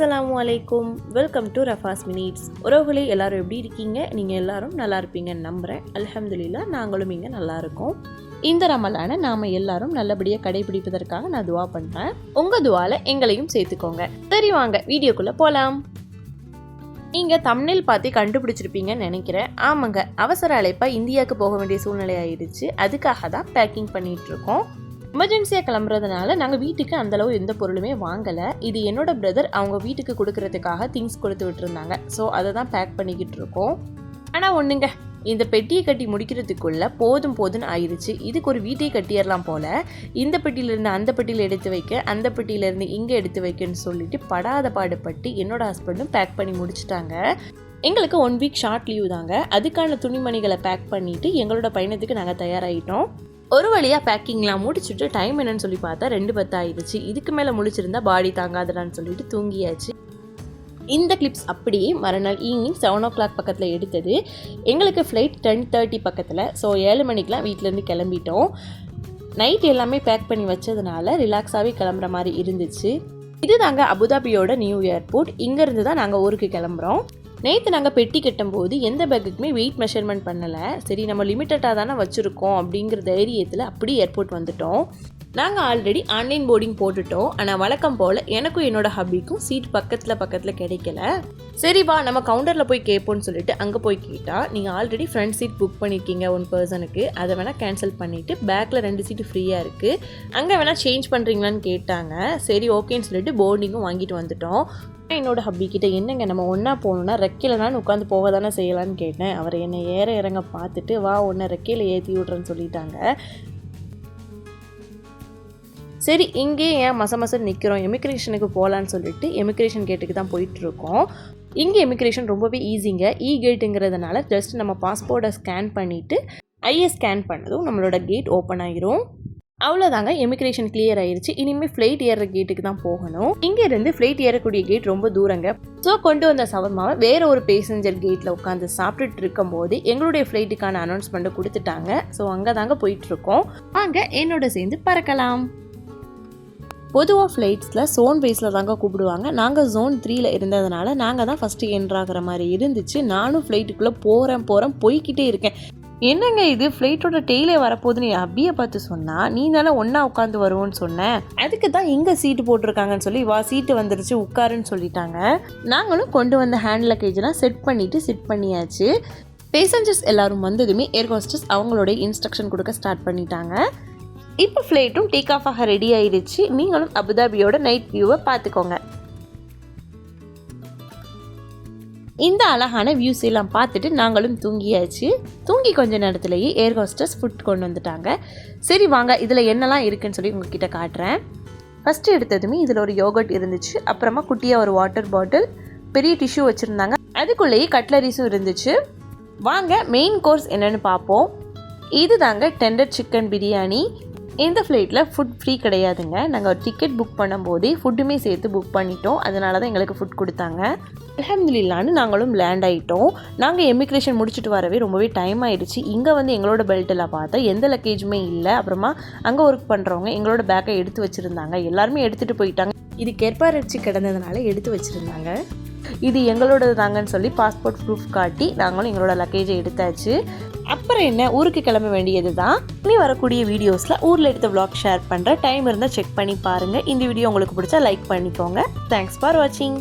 அஸ்ஸலாமு அலைக்கும். Welcome to Rafa's minutes. உறவுகளே, எல்லாரும் எப்படி இருக்கீங்க? நீங்கள் எல்லாரும் நல்லா இருப்பீங்கன்னு நம்புகிறேன். அல்ஹம்துலில்லாஹ், நாங்களும் இங்கே நல்லா இருக்கோம். இந்த ரமலானை நாம் எல்லாரும் நல்லபடியாக கடைபிடிப்பதற்காக நான் துவா பண்ணுறேன். உங்கள் துவால எங்களையும் சேர்த்துக்கோங்க. சரி, வாங்க வீடியோக்குள்ளே போகலாம். நீங்கள் தம்ப்நெயில் பார்த்து கண்டுபிடிச்சிருப்பீங்கன்னு நினைக்கிறேன். ஆமாங்க, அவசர அழைப்பாக இந்தியாவுக்கு போக வேண்டிய சூழ்நிலை ஆயிடுச்சு. அதுக்காக தான் பேக்கிங் பண்ணிகிட்ருக்கோம். எமர்ஜென்சியாக கிளம்புறதுனால நாங்கள் வீட்டுக்கு அந்தளவு எந்த பொருளுமே வாங்கலை. இது என்னோட பிரதர் அவங்க வீட்டுக்கு கொடுக்கறதுக்காக திங்ஸ் கொடுத்து விட்டுருந்தாங்க. ஸோ அதை தான் பேக் பண்ணிக்கிட்டு இருக்கோம். ஆனால் ஒன்றுங்க, இந்த பெட்டியை கட்டி முடிக்கிறதுக்குள்ளே போதும்னு ஆயிடுச்சு. இதுக்கு ஒரு வீட்டை கட்டிடலாம் போல். இந்த பெட்டியிலேருந்து அந்த பெட்டியில் எடுத்து வைக்க, அந்த பெட்டியிலேருந்து இங்கே எடுத்து வைக்கன்னு சொல்லிட்டு படாத பாடுபட்டு என்னோட ஹஸ்பண்டும் பேக் பண்ணி முடிச்சுட்டாங்க. எங்களுக்கு 1 வீக் ஷார்ட் லீவ் தாங்க. அதுக்கான துணிமணிகளை பேக் பண்ணிவிட்டு எங்களோட பயணத்துக்கு நாங்கள் தயாராகிட்டோம். ஒரு வழியாக பேக்கிங்லாம் முடிச்சுட்டு டைம் என்னன்னு சொல்லி பார்த்தா 2:10 ஆயிடுச்சு. இதுக்கு மேலே முழிச்சிருந்தா பாடி தாங்காதடான்னு சொல்லிட்டு தூங்கியாச்சு. இந்த கிளிப்ஸ் அப்படியே மறுநாள் ஈவினிங் 7 o'clock பக்கத்தில் எடுத்தது. எங்களுக்கு ஃப்ளைட் 10:30 பக்கத்தில். ஸோ 7 மணிக்கெலாம் வீட்டிலேருந்து கிளம்பிட்டோம். நைட் எல்லாமே பேக் பண்ணி வச்சதுனால ரிலாக்ஸாகவே கிளம்புற மாதிரி இருந்துச்சு. இது தாங்க அபுதாபியோட நியூ ஏர்போர்ட். இங்கேருந்து தான் நாங்கள் ஊருக்கு கிளம்புறோம். நேற்று நாங்கள் பெட்டி கட்டும்போது எந்த பேக்குக்குமே வெயிட் மெஷர்மெண்ட் பண்ணலை. சரி, நம்ம லிமிட்டடாக தானே வச்சுருக்கோம் அப்படிங்கிற தைரியத்தில் அப்படி ஏர்போர்ட் வந்துட்டோம். நாங்கள் ஆல்ரெடி ஆன்லைன் போர்டிங் போட்டுட்டோம். ஆனால் வழக்கம் போல் எனக்கும் என்னோட ஹப்பிக்கும் சீட் பக்கத்தில் கிடைக்கல. சரி வா, நம்ம கவுண்டரில் போய் கேட்போன்னு சொல்லிட்டு அங்கே போய் கேட்டால், நீங்கள் ஆல்ரெடி ஃப்ரண்ட் சீட் புக் பண்ணியிருக்கீங்க 1 பர்சனுக்கு, அதை வேணால் கேன்சல் பண்ணிவிட்டு பேக்கில் 2 சீட்டு ஃப்ரீயாக இருக்குது, அங்கே வேணால் சேஞ்ச் பண்ணுறீங்களான்னு கேட்டாங்க. சரி ஓகேன்னு சொல்லிட்டு போர்டிங்கும் வாங்கிட்டு வந்துட்டோம். என்னோட ஹப்பி கிட்ட, என்னங்க நம்ம ஒன்றா போகணுன்னா ரெக்கையிலனான்னு உட்காந்து போக தானே செய்யலான்னு கேட்டேன். அவர் என்னை ஏற இறங்க பார்த்துட்டு, வா ஒன்றை ரெக்கையில் ஏற்றி விட்றேன்னு சொல்லிட்டாங்க. சரி, இங்கே ஏன் மசமசன்னு நிற்கிறோம், எமிக்ரேஷனுக்கு போகலான்னு சொல்லிட்டு எமிக்ரேஷன் கேட்டுக்கு தான் போயிட்டுருக்கோம். இங்கே எமிக்ரேஷன் ரொம்பவே ஈஸிங்க. கேட்டுங்கிறதுனால ஜஸ்ட் நம்ம பாஸ்போர்ட்டை ஸ்கேன் பண்ணிவிட்டு ஐஏ ஸ்கேன் பண்ணதும் நம்மளோட கேட் ஓப்பன் ஆகிரும். அவ்வளோதாங்க, எமிக்ரேஷன் கிளியர் ஆயிடுச்சு. இனிமேல் ஃப்ளைட் ஏறுற கேட்டுக்கு தான் போகணும். இங்கேருந்து ஃப்ளைட் ஏறக்கூடிய கேட் ரொம்ப தூரங்க. ஸோ கொண்டு வந்த சவர்மாவை வேற ஒரு பேசஞ்சர் கேட்டில் உட்காந்து சாப்பிட்டுட்டு இருக்கும்போது எங்களுடைய ஃப்ளைட்டுக்கான அனௌன்ஸ்மெண்ட்டை கொடுத்துட்டாங்க. ஸோ அங்கே தாங்க போயிட்டுருக்கோம். வாங்க என்னோட சேர்ந்து பறக்கலாம். பொதுவாக ஃப்ளைட்ஸில் ஜோன் வைஸில் தாங்க கூப்பிடுவாங்க. நாங்கள் ஜோன் 3ல் இருந்ததுனால நாங்கள் தான் ஃபஸ்ட்டு என்ட்ராகிற மாதிரி இருந்துச்சு. நானும் ஃப்ளைட்டுக்குள்ளே போகிறேன் போய்கிட்டே இருக்கேன். என்னங்க இது, ஃப்ளைட்டோட டெய்லே வரப்போகுதுன்னு என் அப்பியை பார்த்து சொன்னால், நீ தானே ஒன்றா உட்காந்து வருவோன்னு சொன்னேன், அதுக்கு தான் எங்கே சீட்டு போட்டிருக்காங்கன்னு சொல்லி, வா சீட்டு வந்துருச்சு உட்காருன்னு சொல்லிட்டாங்க. நாங்களும் கொண்டு வந்த ஹேண்ட் லக்கேஜெலாம் செட் பண்ணியாச்சு. பேசஞ்சர்ஸ் எல்லோரும் வந்ததுமே ஏர் ஹோஸ்டஸ் அவங்களோட இன்ஸ்ட்ரக்ஷன் கொடுக்க ஸ்டார்ட் பண்ணிட்டாங்க. இப்போ ஃப்ளைட்டும் டேக் ஆஃப் ஆக ரெடி ஆயிடுச்சு. நீங்களும் அபுதாபியோட நைட் வியூவை பார்த்துக்கோங்க. இந்த அழகான வியூஸ் எல்லாம் பார்த்துட்டு நாங்களும் தூங்கியாச்சு. தூங்கி கொஞ்ச நேரத்துலேயே ஏர் ஹோஸ்டஸ் ஃபுட் கொண்டு வந்துட்டாங்க. சரி வாங்க, இதில் என்னெல்லாம் இருக்குன்னு சொல்லி உங்ககிட்ட காட்டுறேன். ஃபஸ்ட்டு எடுத்ததுமே இதில் ஒரு யோகர்ட் இருந்துச்சு. அப்புறமா குட்டியாக ஒரு வாட்டர் பாட்டில், பெரிய டிஷ்யூ வச்சுருந்தாங்க. அதுக்குள்ளேயே கட்லரிஸும் இருந்துச்சு. வாங்க மெயின் கோர்ஸ் என்னென்னு பார்ப்போம். இது தாங்க டெண்டர் சிக்கன் பிரியாணி. இந்த ஃப்ளைட்டில் ஃபுட் ஃப்ரீ கிடையாதுங்க. நாங்கள் டிக்கெட் புக் பண்ணும்போதே ஃபுட்டுமே சேர்த்து புக் பண்ணிட்டோம். அதனால தான் எங்களுக்கு ஃபுட் கொடுத்தாங்க. அல்ஹம்துலில்லாஹ்னு நாங்களும் லேண்ட் ஆகிட்டோம். நாங்கள் எமிக்ரேஷன் முடிச்சுட்டு வரவே ரொம்பவே டைம் ஆகிடுச்சு. இங்கே வந்து எங்களோட பெல்ட்டெல்லாம் பார்த்தா எந்த லக்கேஜுமே இல்லை. அப்புறமா அங்கே ஒர்க் பண்ணுறவங்க எங்களோட பேக்கை எடுத்து வச்சுருந்தாங்க. எல்லாருமே எடுத்துகிட்டு போயிட்டாங்க. இது கெர்பாரட்சி கிடந்ததுனால எடுத்து வச்சுருந்தாங்க. இது எங்களோடது தாங்கன்னு சொல்லி பாஸ்போர்ட் ப்ரூஃப் காட்டி நாங்களும் எங்களோட லக்கேஜை எடுத்தாச்சு. அப்புறம் என்ன, ஊருக்கு கிளம்ப வேண்டியது தான். இனி வரக்கூடிய வீடியோஸில் ஊரில் எடுத்த vlog ஷேர் பண்ணுற டைம் இருந்தால் செக் பண்ணி பாருங்கள். இந்த வீடியோ உங்களுக்கு பிடிச்சா லைக் பண்ணிக்கோங்க. தேங்க்ஸ் ஃபார் வாட்சிங்.